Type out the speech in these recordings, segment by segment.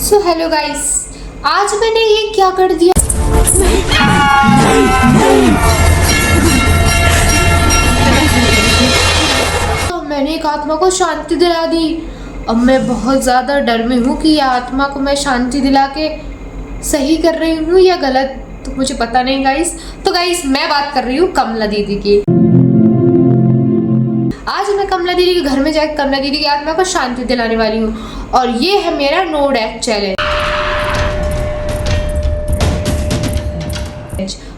So hello guys, आज मैंने ये क्या कर दिया। तो मैंने एक आत्मा को शांति दिला दी। अब मैं बहुत ज़्यादा डर में हूँ कि ये आत्मा को मैं शांति दिला के सही कर रही हूँ या गलत, तो मुझे पता नहीं गाइस। तो गाइस मैं बात कर रही हूँ कमला दीदी की। आज मैं कमला दीदी के घर में जाकर कमला दीदी की आत्मा को शांति दिलाने वाली हूँ और ये है मेरा नो डेथ चैलेंज।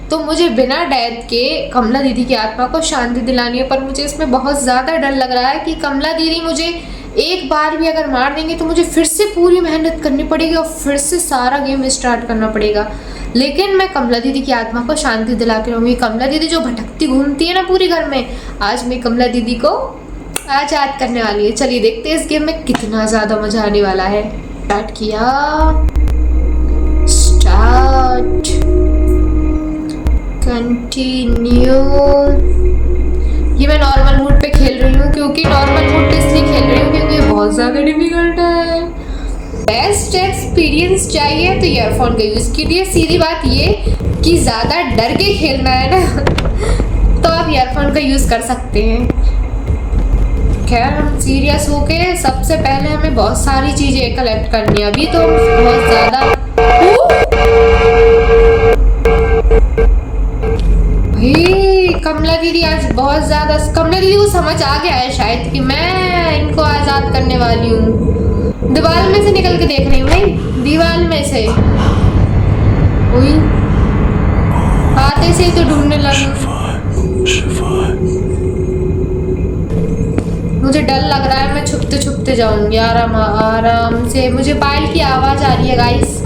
तो मुझे बिना डेथ के कमला दीदी की आत्मा को शांति दिलानी है, पर मुझे इसमें बहुत ज़्यादा डर लग रहा है कि कमला दीदी मुझे एक बार भी अगर मार देंगे तो मुझे फिर से पूरी मेहनत करनी पड़ेगी और फिर से सारा गेम स्टार्ट करना पड़ेगा। लेकिन मैं कमला दीदी की आत्मा को शांति दिला के रहूँगी। कमला दीदी जो भटकती घूमती है ना पूरी घर में, आज मैं कमला दीदी को आज़ाद करने वाली है। चलिए देखते हैं इस गेम में कितना ज़्यादा मज़ा आने वाला है। स्टार्ट किया, स्टार्ट, कंटिन्यू। ये मैं नॉर्मल मोड पे खेल रही हूँ क्योंकि नॉर्मल मोड पे इसलिए खेल रही हूँ क्योंकि बहुत ज़्यादा डिफिकल्ट है। बेस्ट एक्सपीरियंस चाहिए तो ईयरफोन का यूज़ कीजिए। सीधी बात ये कि ज़्यादा डर के खेलना है ना तो आप ईयरफोन का यूज़ कर सकते हैं। खैर हम सीरियस होके सबसे पहले हमें बहुत सारी चीज़ें कलेक्ट करनी है। अभी तो बहुत ज़्यादा भाई कमला दीदी आज बहुत ज़्यादा, कमला दीदी को समझ आ गया है शायद कि मैं इनको आज़ाद करने वाली हूँ। दीवार में से निकल के देख रही हूँ भाई, दीवार में से वही आते से ही तो ढूंढने लगी। मुझे डर लग रहा है, मैं छुपते छुपते जाऊंगी आराम आराम से। मुझे पायल की आवाज़ आ रही है गाइस।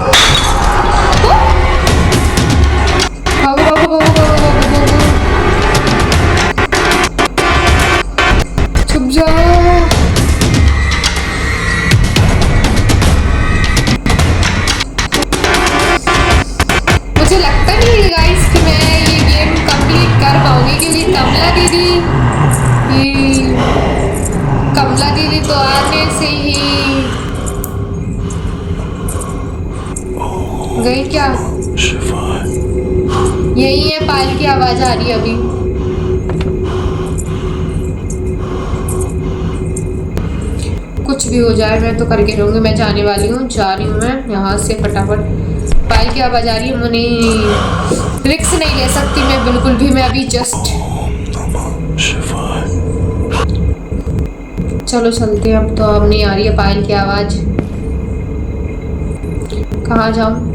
भागो भागो भागो भागो भागो भागो, छुप जाओ। मुझे लगता नहीं है गाइस कि मैं ये गेम कंप्लीट कर पाऊंगी क्योंकि कमला दीदी तो आने से ही गई क्या? यही है, पायल की आवाज आ रही है अभी। कुछ भी हो जाए मैं तो करके रहूंगी। मैं जाने वाली हूँ, जा रही हूँ मैं यहाँ से फटाफट। पायल की आवाज आ रही है, मुझे रिस्क नहीं ले सकती मैं बिल्कुल भी। मैं अभी जस्ट चलो चलते हैं। अब तो अब नहीं आ रही है पायल की आवाज। कहाँ जाऊँ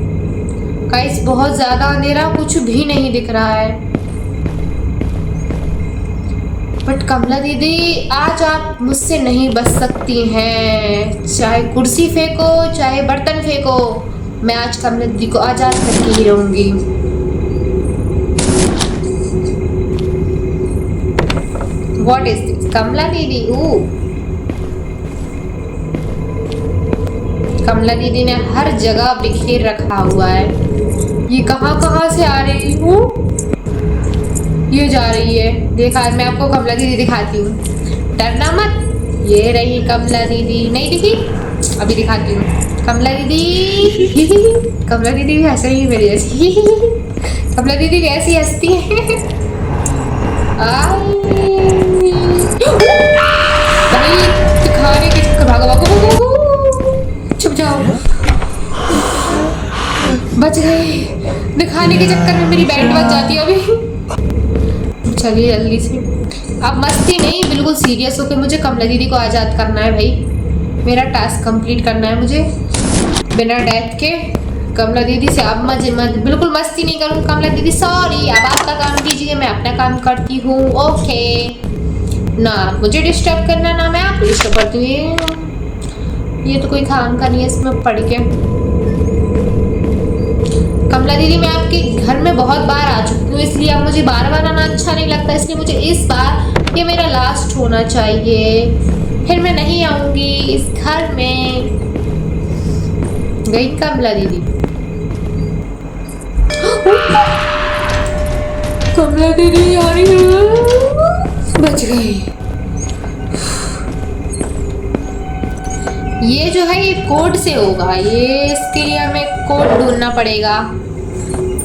गाइस? बहुत ज्यादा अंधेरा, कुछ भी नहीं दिख रहा है। बट कमला दीदी आज आप मुझसे नहीं बच सकती हैं। चाहे कुर्सी फेंको चाहे बर्तन फेंको, मैं आज कमला दीदी को आजाद करके ही रहूंगी। What is this? कमला दीदी, कमला दीदी ने हर जगह बिखेर रखा हुआ है। ये कहाँ कहाँ से आ रही हूँ? ये जा रही है, देखा। मैं आपको कमला दीदी दिखाती हूँ, डरना मत। ये रही कमला दीदी। नहीं दिखी? अभी दिखाती हूँ कमला दीदी। कमला दीदी भी हंस रही है मेरी जैसी। कमला दीदी कैसी हंसती है। दिखाने के चक्कर, भागो भागो भागो, छुप जाओ। बच गए। दिखाने के चक्कर में मेरी बैंड बच जाती है अभी। चलिए जल्दी से, अब मस्ती नहीं, बिल्कुल सीरियस होकर मुझे कमला दीदी को आज़ाद करना है भाई। मेरा टास्क कंप्लीट करना है मुझे बिना डेथ के। कमला दीदी से अब बिल्कुल मस्ती नहीं करूँ। कमला दीदी सॉरी, अब आपका काम कीजिए, मैं अपना काम करती हूँ। ओके, ना मुझे डिस्टर्ब करना ना मैं आपको डिस्टर्ब करती हूँ। ये तो कोई काम का नहीं है इसमें पढ़ के। कमला दीदी मैं आपके घर में बहुत बार आ चुकी हूँ, इसलिए अब मुझे बार बार आना अच्छा नहीं लगता। इसलिए मुझे इस बार ये मेरा लास्ट होना चाहिए, फिर मैं नहीं आऊंगी इस घर में। गई कमला दीदी। कमला दीदी आ रही है, बच गई। ये जो है ये कोड से होगा, ये इसके लिए हमें कोड ढूंढना पड़ेगा।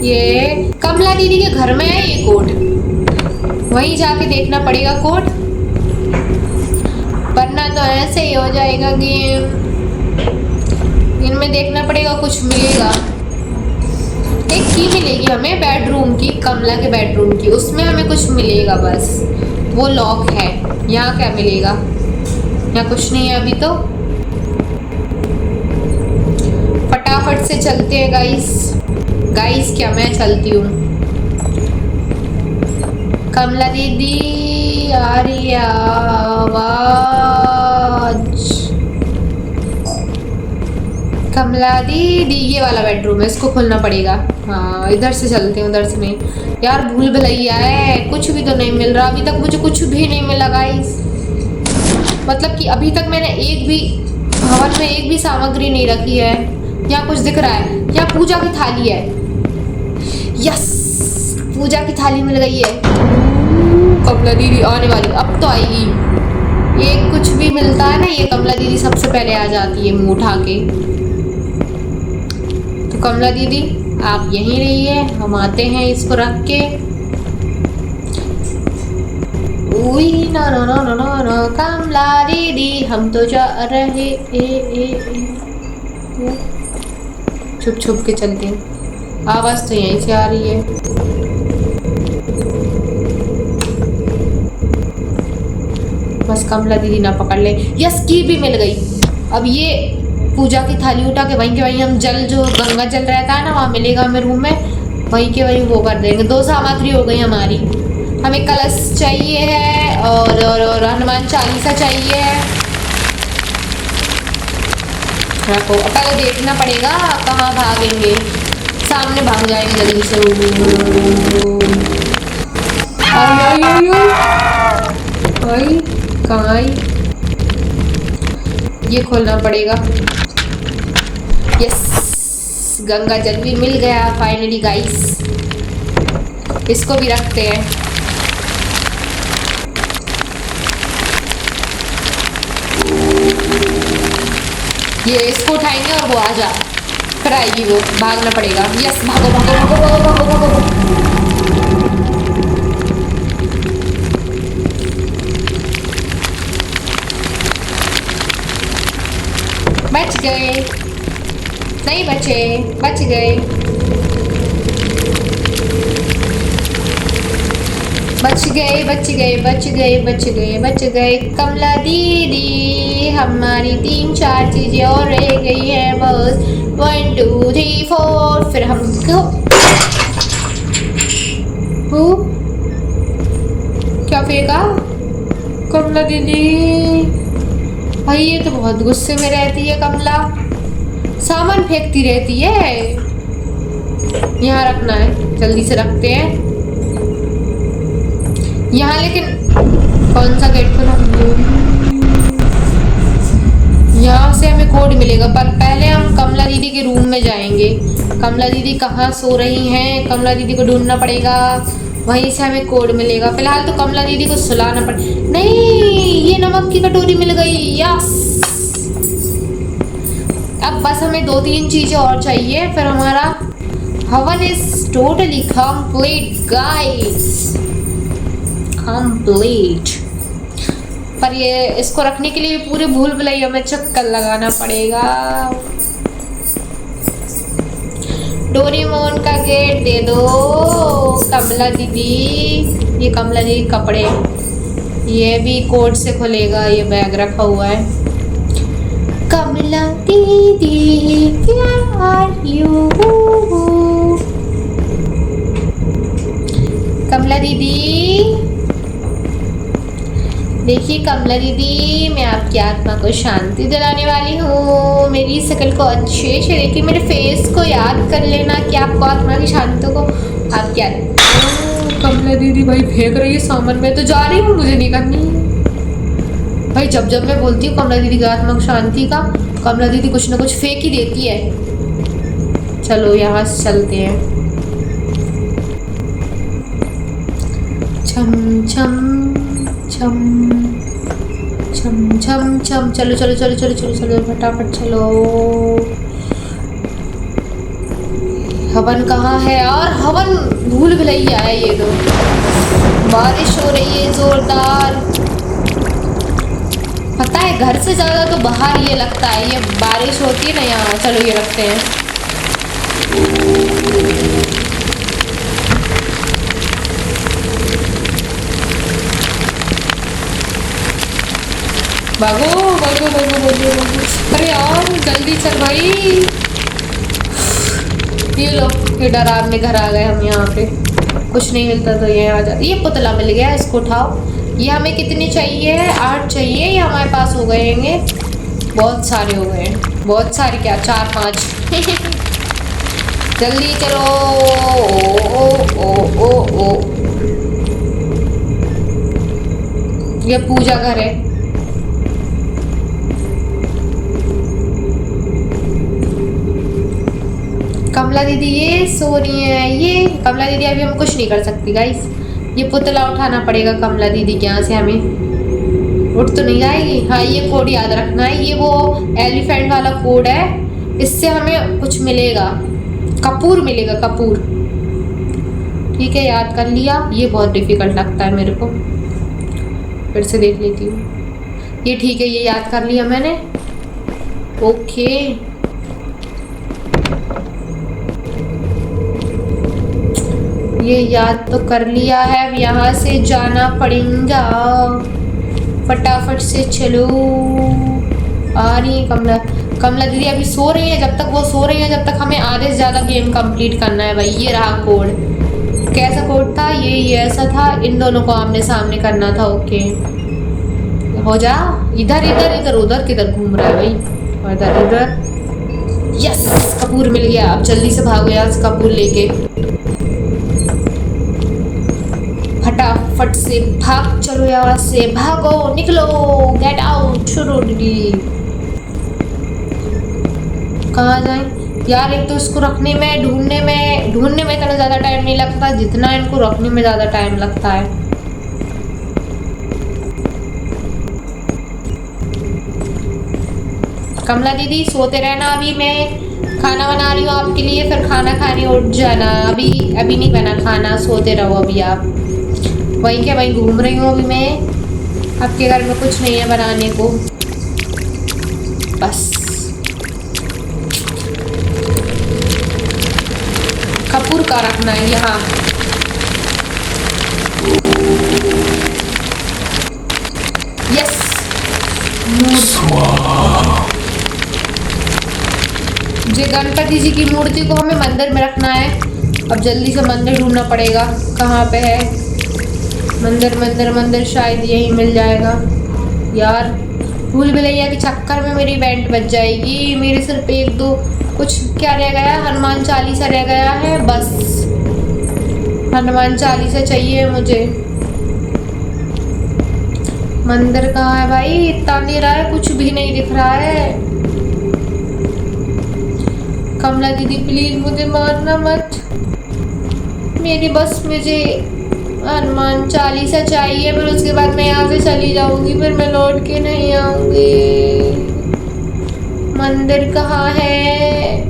ये कमला दीदी के घर में है ये कोड, वहीं जाके देखना पड़ेगा कोड, वरना तो ऐसे ही हो जाएगा गेम। इनमें देखना पड़ेगा, कुछ मिलेगा। एक की मिलेगी हमें बेडरूम की, कमला के बेडरूम की, उसमें हमें कुछ मिलेगा बस, वो लॉक है। यहाँ क्या मिलेगा? यहाँ कुछ नहीं है अभी तो। फटाफट से चलते हैं गाइस क्या मैं चलती हूँ। कमला दीदी आ रही है आवाज। कमला दीदी, ये वाला बेडरूम है, इसको खोलना पड़ेगा। हाँ इधर से चलते हैं, उधर से नहीं। यार भूल भुलैया है, कुछ भी तो नहीं मिल रहा अभी तक, मुझे कुछ भी नहीं मिला गाइस। मतलब कि अभी तक मैंने एक भी भवन में एक भी सामग्री नहीं रखी है। यहाँ कुछ दिख रहा है, यहाँ पूजा की थाली है। यस, पूजा की थाली मिल गई है। कमला दीदी आने वाली, अब तो आएगी। ये कुछ भी मिलता है ना, ये कमला दीदी सबसे पहले आ जाती है मुंह उठा के। तो कमला दीदी आप यहीं रहिए, हम आते हैं इसको रख के। ना ना ना ना ना ना कमला दीदी हम तो जा रहे छुप छुप के चलते हैं। आवाज तो यहीं से आ रही है। बस कमला दीदी ना पकड़ ले। यस, की भी मिल गई। अब ये पूजा की थाली उठा के वहीं के वहीं हम जल, जो गंगा जल रहता है ना वहाँ मिलेगा हमें रूम में, वहीं के वहीं वो कर देंगे। 2 सामग्री हो गई हमारी। हमें कलश चाहिए है और हनुमान चालीसा चाहिए है। रखो, पहले देखना पड़ेगा कहाँ भागेंगे। सामने भाग जाएंगे जल्दी से। आई कहाँ आई? ये खोलना पड़ेगा। यस, गंगा जल भी मिल गया फाइनली गाइस। इसको भी रखते हैं। ये इसको उठाएंगे और वो आ जा, फिर आएगी वो, भागना पड़ेगा। यस, भागो भागो भागो भागो भागो भागो। बच गए, नहीं बचे, बच गए, बच गए, बच गए, बच गए, बच गए, बच गए। कमला दीदी हमारी 3-4 चीजें और रह गई हैं बस। 1 2 3 4। फिर हम क्या फेंका? कमला दीदी भाई, ये तो बहुत गुस्से में रहती है कमला, सामान फेंकती रहती है। यहाँ रखना है, जल्दी से रखते हैं यहाँ। लेकिन कौन सा गेट खुला? यहाँ से हमें कोड मिलेगा, पर पहले हम कमला दीदी के रूम में जाएंगे। कमला दीदी कहाँ सो रही हैं? कमला दीदी को ढूंढना पड़ेगा, वहीं से हमें कोड मिलेगा। फिलहाल तो कमला दीदी को सुलाना पड़े। नहीं, ये नमक की कटोरी मिल गई। यस, अब बस हमें 2-3 चीजें और चाहिए, फिर हमारा हवन is totally complete guys, complete. पर ये इसको रखने के लिए पूरे भूल भुलैया में चक्कर लगाना पड़ेगा। डोरेमोन का गेट दे दो कमला दीदी। ये कमला दीदी कपड़े, ये भी कोड से खुलेगा। ये बैग रखा हुआ है। कमला दीदी where are you? कमला दीदी देखिए, कमला दीदी मैं आपकी आत्मा को शांति दिलाने वाली हूँ। मेरी शक्ल को अच्छे से देखिए, मेरे फेस को याद कर लेना कि आपको आत्मा की शांति को आप क्या। कमला दीदी भाई फेंक रही है सामान, में तो जा रही हूँ, मुझे नहीं करनी भाई। जब जब मैं बोलती हूँ कमला दीदी की आत्मा को शांति का, कमला दीदी कुछ ना कुछ फेंक ही देती है। चलो यहाँ से चलते हैं। छम छम छम छम छम छम, चलो चलो चलो चलो चलो चलो फटाफट चलो। हवन कहाँ है यार? हवन भूल भुलैया है ये तो। बारिश हो रही है जोरदार। पता है घर से ज्यादा तो बाहर ये लगता है, ये बारिश होती है ना यहाँ। चलो ये रखते हैं। भागो भागो भागो भागो भागो। अरे यार जल्दी चल भाई। ये लो, ये डरावने घर आ गए हम। यहाँ पे कुछ नहीं मिलता तो ये आ जा। ये पुतला मिल गया, इसको उठाओ। ये हमें कितने चाहिए? 8 चाहिए। ये हमारे पास हो गए होंगे, बहुत सारे हो गए हैं। बहुत सारे क्या, 4-5। जल्दी चलो। ओ ओ ओ ओ, ये पूजा घर है। कमला दीदी ये सो रही है। ये कमला दीदी अभी हम कुछ नहीं कर सकती गाइस। ये पुतला उठाना पड़ेगा कमला दीदी के यहाँ से। हमें उठ तो नहीं जाएगी। हाँ ये कोड याद रखना है, ये वो एलिफेंट वाला कोड है। इससे हमें कुछ मिलेगा, कपूर मिलेगा, कपूर। ठीक है याद कर लिया। ये बहुत डिफिकल्ट लगता है मेरे को, फिर से देख लेती हूँ। ये ठीक है, ये याद कर लिया मैंने। ओके ये याद तो कर लिया है। अब यहाँ से जाना पड़ेगा, फटाफट से चलो। आ रही है कमला। कमला दीदी अभी सो रही है। जब तक वो सो रही है, जब तक हमें आधे से ज्यादा गेम कंप्लीट करना है भाई। ये रहा कोड। कैसा कोड था ये ऐसा था। इन दोनों को आमने सामने करना था। ओके हो जा। इधर इधर इधर उधर किधर घूम रहा है भाई? इधर इधर। यस कपूर मिल गया। अब जल्दी से भागो यहाँ से कपूर लेके। फटाफट से भाग चलो यहाँ से। भागो, निकलो, गेट आउट। शुरू दीदी। कहाँ जाए यार? एक तो इसको रखने में, ढूंढने में इतना ज्यादा टाइम नहीं लगता जितना इनको रखने में ज्यादा टाइम लगता है। कमला दीदी सोते रहना। अभी मैं खाना बना रही हूँ आपके लिए, फिर खाना खाने उठ जाना। अभी नहीं बना खाना, सोते रहो अभी आप। वहीं क्या वहीं घूम रही हूँ अभी मैं। आपके घर में कुछ नहीं है बनाने को बस। कपूर का रखना है यहाँ। यस जो गणपति जी की मूर्ति को हमें मंदिर में रखना है। अब जल्दी से मंदिर ढूंढना पड़ेगा। कहाँ पे है मंदिर? मंदिर मंदिर शायद यही मिल जाएगा यार। भूल भुलैया के चक्कर में मेरी इवेंट बच जाएगी। मेरे सिर्फ 1-2 कुछ क्या रह गया? हनुमान चालीसा रह गया है बस। हनुमान चालीसा चाहिए मुझे। मंदिर कहाँ है भाई? इतना अंधेरा है, कुछ भी नहीं दिख रहा है। कमला दीदी प्लीज मुझे मारना मत। मेरी बस मुझे हनुमान चालीसा चाहिए, फिर उसके बाद मैं यहाँ से चली जाऊंगी, फिर मैं लौट के नहीं आऊंगी। मंदिर कहाँ है?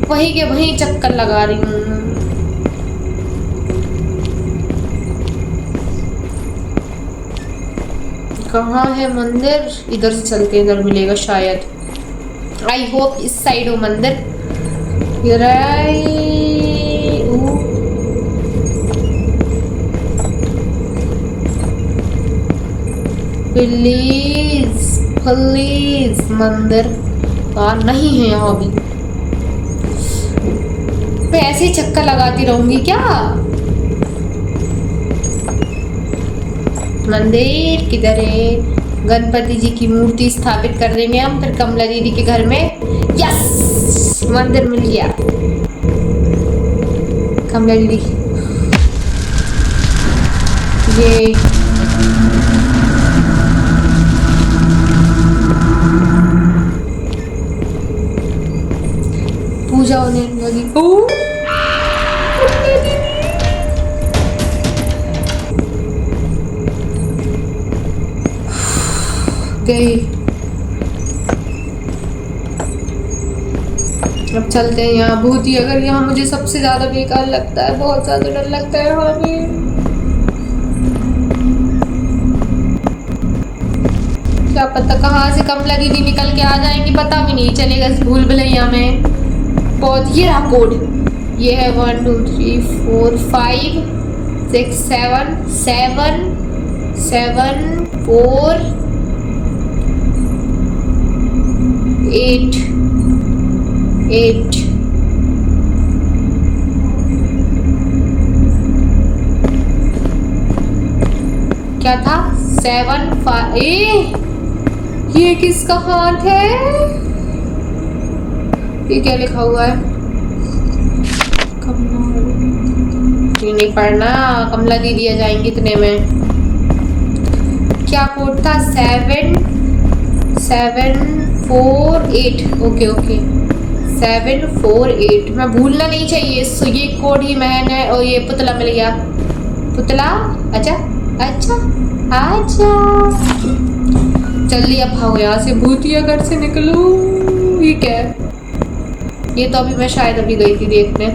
वहीं के वहीं चक्कर लगा रही हूँ। कहाँ है मंदिर? इधर से चलते, इधर मिलेगा शायद। आई होप इस साइड हो मंदिर। प्लीज प्लीज मंदिर नहीं है यहाँ भी। मैं ऐसे ही चक्कर लगाती रहूंगी क्या? मंदिर किधर है? गणपति जी की मूर्ति स्थापित कर देंगे हम फिर कमला दीदी के घर में। यस मंदिर मिल गया। कमला दीदी ये पूजा होने लगी। गई। अब चलते हैं। यहाँ भूत ही, अगर यहाँ मुझे सबसे ज्यादा बेकार लगता है, बहुत ज्यादा डर लगता है वहाँ पे। क्या पता कहाँ से कमला दीदी निकल के आ जाएंगी, पता भी नहीं चलेगा इस भूल भुलैया में। बहुत, ये रहा कोड, ये है 1 2 3 4 5 6 7 7 7 4 8 8। क्या था? 7 5। ये किसका हाथ है? ये क्या लिखा हुआ है? ये नहीं पढ़ना, कमला दीदी आ जाएंगी इतने में। क्या कोड था? 7 7 4 8। Okay okay, 7 4 8। मैं भूलना नहीं चाहिए। सो ये कोड ही मैंने, और ये पुतला मिल गया। पुतला अच्छा अच्छा अच्छा, जल्दी अब भागो यहाँ से, भूतिया घर से निकलो। ये क्या है? ये तो अभी मैं शायद अभी गई थी देखने।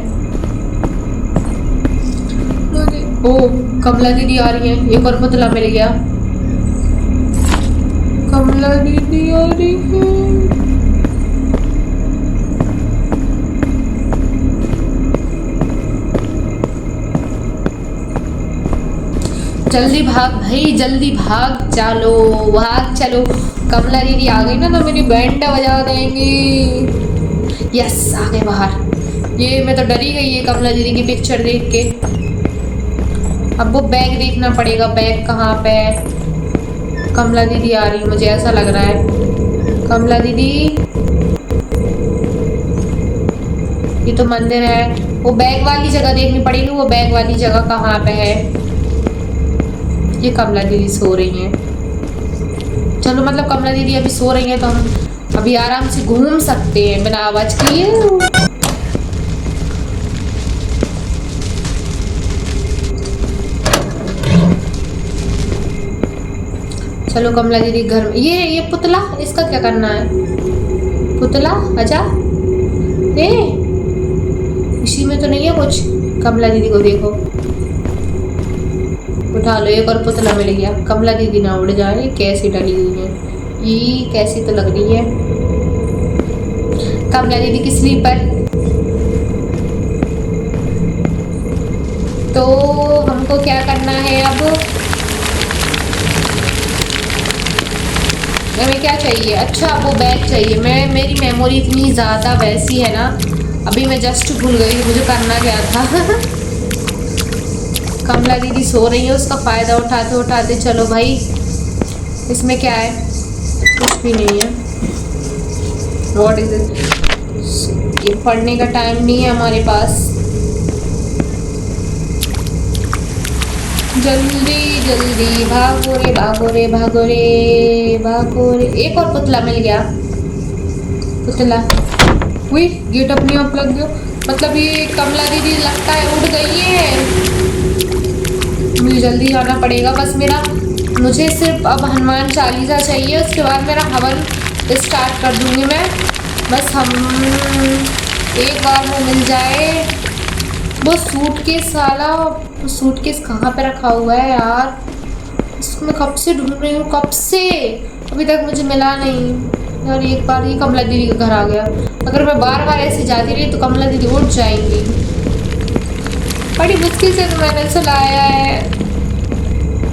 ओ, कमला दीदी आ रही है। एक और पुतला मिल गया। कमला दीदी आ रही है। जल्दी भाग भाई, जल्दी भाग चलो, भाग चलो। कमला दीदी आ गई ना तो मेरी बैंड बजा देंगी। यस, आ गए बाहर। ये मैं तो डरी गई है कमला दीदी की पिक्चर देख के। अब वो बैग देखना पड़ेगा, बैग कहाँ पे है। कमला दीदी आ रही है, मुझे ऐसा लग रहा है। कमला दीदी, ये तो मंदिर है। वो बैग वाली जगह देखनी पड़ेगी। वो बैग वाली जगह कहाँ पे है? ये कमला दीदी सो रही हैं। चलो, मतलब कमला दीदी अभी सो रही हैं तो हम अभी आराम से घूम सकते हैं बिना आवाज किए। चलो कमला दीदी घर में। ये पुतला, इसका क्या करना है? पुतला आजा। इसी में तो नहीं है कुछ। कमला दीदी को देखो, उठा लो। एक और पुतला मिल गया। कमला दीदी ना उड़ जाए। कैसी डली हुई है ये, कैसी तो लग रही है कमला दीदी की स्लीपर। तो हमको क्या करना है अब? हमें क्या चाहिए? अच्छा, वो बैग चाहिए। मेरी मेमोरी इतनी ज़्यादा वैसी है ना, अभी मैं जस्ट भूल गई कि मुझे करना क्या था। कमला दीदी सो रही है, उसका फ़ायदा उठाते उठाते। चलो भाई, इसमें क्या है? कुछ भी नहीं है। What is it? ये पढ़ने का टाइम नहीं है हमारे पास। जल्दी जल्दी भागो रे, भागो रे, भागो रे, भागो रे। एक और पुतला मिल गया। पुतला, हुई गेट अपने आप लग गया। मतलब ये कमला दीदी लगता है उड़ गई है। मुझे जल्दी आना पड़ेगा। बस मुझे सिर्फ अब हनुमान चालीसा चाहिए, उसके बाद मेरा हवन स्टार्ट कर दूंगी मैं। बस हम एक बार वो मिल जाए। वो सूटकेस वाला, सूटकेस कहाँ पे रखा हुआ है यार? इसको मैं कब से ढूंढ रही हूँ, कब से, अभी तक मुझे मिला नहीं यार। एक बार ये कमला दीदी का घर आ गया। अगर मैं बार बार ऐसे जाती रही तो कमला दीदी उठ जाएंगी। बड़ी मुश्किल से तो मैंने सुलाया है,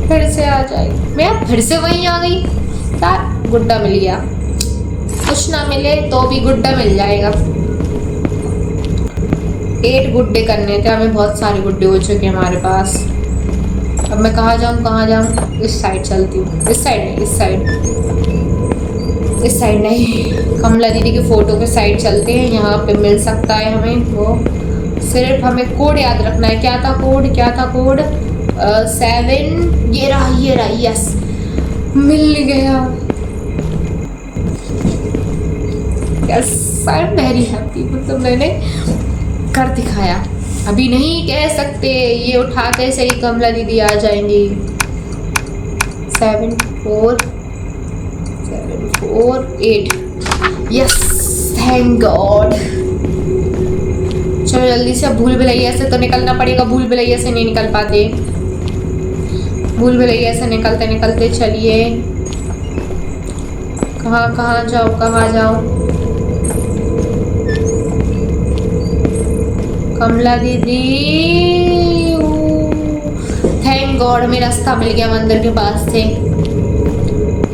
फिर से आ जाएगी। मैं फिर से वहीं आ गई यार। गुड्डा मिल गया। कुछ ना मिले तो भी गुड्डा मिल जाएगा। 8 गुड्डे करने थे हमें। बहुत सारे गुड्डे हो चुके हैं हमारे पास। अब मैं कहाँ जाऊँ, कहाँ जाऊँ? इस साइड चलती हूँ। इस साइड नहीं, इस साइड, इस साइड नहीं। कमला दीदी के फोटो के साइड चलते हैं। यहाँ पे मिल सकता है हमें वो। सिर्फ हमें कोड याद रखना है। क्या था कोड? क्या था कोड? 7। ये रहा, यस, मिल गया। Yes, I am very happy. मतलब मैंने कर दिखाया। अभी नहीं कह सकते ये उठाते से ही कमला दीदी आ जाएंगी। 7 4 4 8। Yes, thank God. चलो जल्दी से, भूल भुलैया से तो निकलना पड़ेगा, भूल भुलैया से नहीं निकल पाते, भूल भुलैया से निकलते निकलते चलिए। कहाँ जाओ, कहाँ जाओ? कमला दीदी, थैंक गॉड में रास्ता मिल गया मंदिर के पास से।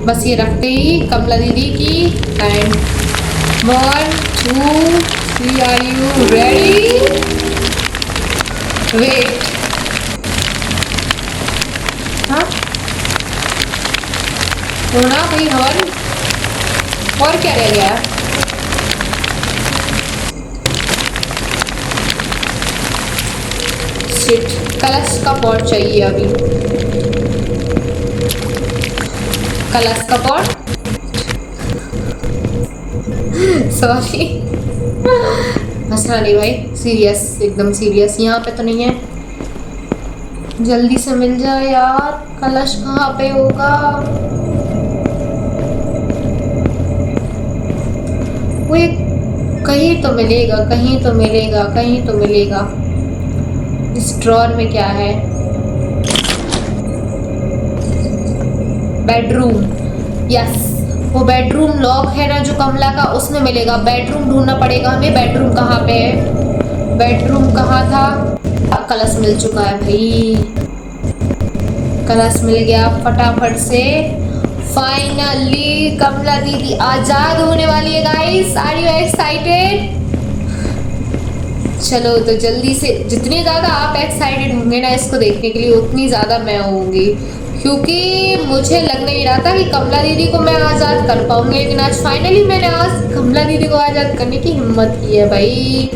बस ये रखते ही कमला दीदी की and 1 2 3। Are you ready? Wait, हाँ होना भाई हवन। और क्या रह गया? शिट, कलश का पॉट चाहिए अभी, कलश का पॉट। सॉरी, हंसना नहीं भाई, सीरियस, एकदम सीरियस। यहाँ पे तो नहीं है, जल्दी से मिल जाए यार। कलश कहाँ पे होगा? वो एक कहीं तो मिलेगा, कहीं तो मिलेगा, कहीं तो मिलेगा। इस ड्रॉर में क्या है? बेडरूम, यस, वो बेडरूम लॉक है ना जो कमला का, उसमें मिलेगा। बेडरूम ढूंढना पड़ेगा हमें। बेडरूम कहाँ पे है? बेडरूम कहाँ था? कलश मिल चुका है भाई, कलश मिल गया फटाफट से। फाइनली कमला दीदी आजाद होने वाली है गाइस। Are you excited? चलो तो जल्दी से, जितने ज़्यादा आप एक्साइटेड होंगे ना इसको देखने के लिए, उतनी ज़्यादा मैं होंगी, क्योंकि मुझे लग नहीं रहा था कि कमला दीदी को मैं आज़ाद कर पाऊंगी, लेकिन आज फाइनली मैंने आज कमला दीदी को आज़ाद करने की हिम्मत की है भाई।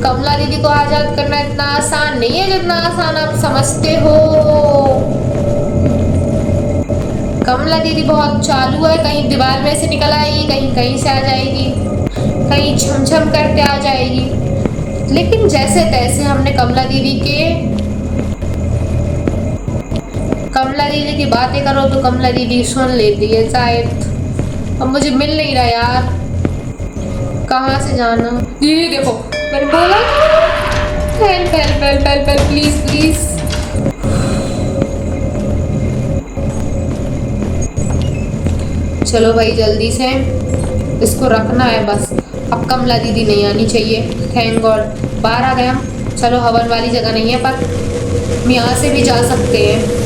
कमला दीदी को आज़ाद करना इतना आसान नहीं है जितना आसान आप समझते हो। कमला दीदी बहुत चालू है, कहीं दीवार में से निकल आएगी, कहीं कहीं से आ जाएगी, कहीं छम करते आ जाएगी। लेकिन जैसे तैसे हमने कमला दीदी की बातें करो तो कमला दीदी सुन लेती है शायद। अब मुझे मिल नहीं रहा यार, कहाँ से जाना? दीदी देखो, मैंने बोला हेल्प प्लीज प्लीज। चलो भाई जल्दी से इसको रखना है बस। अब कमला दीदी नहीं आनी चाहिए, थैंक गॉड। बाहर आ गए हम। चलो हवन वाली जगह नहीं है, पर हम यहाँ से भी जा सकते हैं।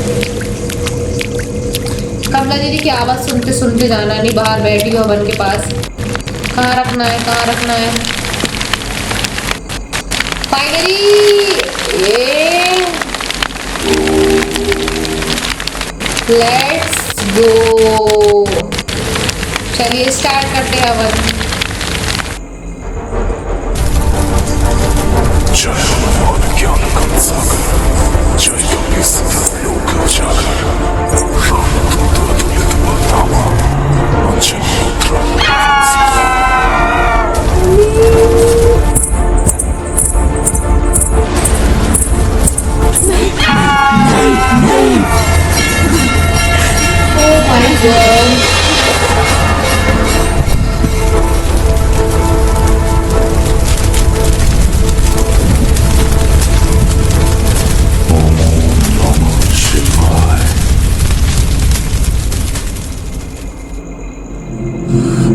कमला दीदी की आवाज़ सुनते सुनते जाना नहीं, बाहर बैठी हो हवन के पास। कहाँ रखना है, कहाँ रखना है? Finally let's go. चलिए स्टार्ट करते हैं हवन।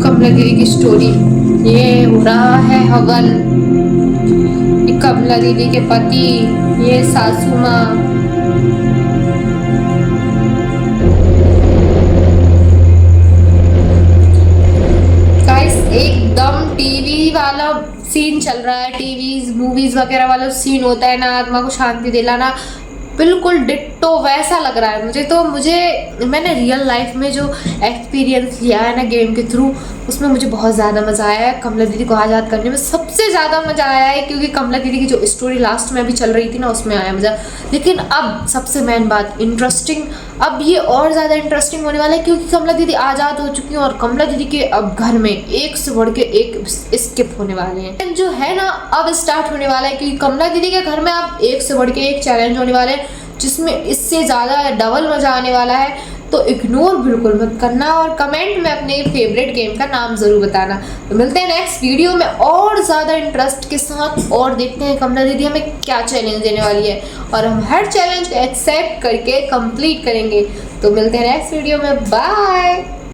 कमला दीदी की स्टोरी, ये हो रहा है हवन। कमला दीदी के पति, ये सासू माँ। गाइस एकदम टीवी वाला सीन चल रहा है, टीवी मूवीज वगैरह वाला सीन होता है ना, आत्मा को शांति दिलाना, बिल्कुल डिट्टो वैसा लग रहा है मुझे। तो मैंने रियल लाइफ में जो एक्सपीरियंस लिया है ना गेम के थ्रू, उसमें मुझे बहुत ज़्यादा मज़ा आया है। कमला दीदी को आज़ाद करने में सबसे ज़्यादा मज़ा आया है, क्योंकि कमला दीदी की जो स्टोरी लास्ट में अभी चल रही थी ना, उसमें आया मज़ा। लेकिन अब सबसे मेन बात, इंटरेस्टिंग, अब ये और ज़्यादा इंटरेस्टिंग होने वाला है, क्योंकि कमला दीदी आज़ाद हो चुकी हैं और कमला दीदी के अब घर में एक से बढ़ के एक स्किप होने वाले हैं जो है ना, अब स्टार्ट होने वाला है। क्योंकि कमला दीदी के घर में अब एक से बढ़ के एक चैलेंज होने वाले हैं, जिसमें इससे ज़्यादा डबल मज़ा आने वाला है। तो तो इग्नोर बिल्कुल मत करना और कमेंट में अपने फेवरेट गेम का नाम ज़रूर बताना। तो मिलते हैं नेक्स्ट वीडियो में और ज़्यादा इंटरेस्ट के साथ, और देखते हैं कमला दीदी हमें क्या चैलेंज देने वाली है, और हम हर चैलेंज को एक्सेप्ट करके कंप्लीट करेंगे। तो मिलते हैं नेक्स्ट वीडियो में, बाय।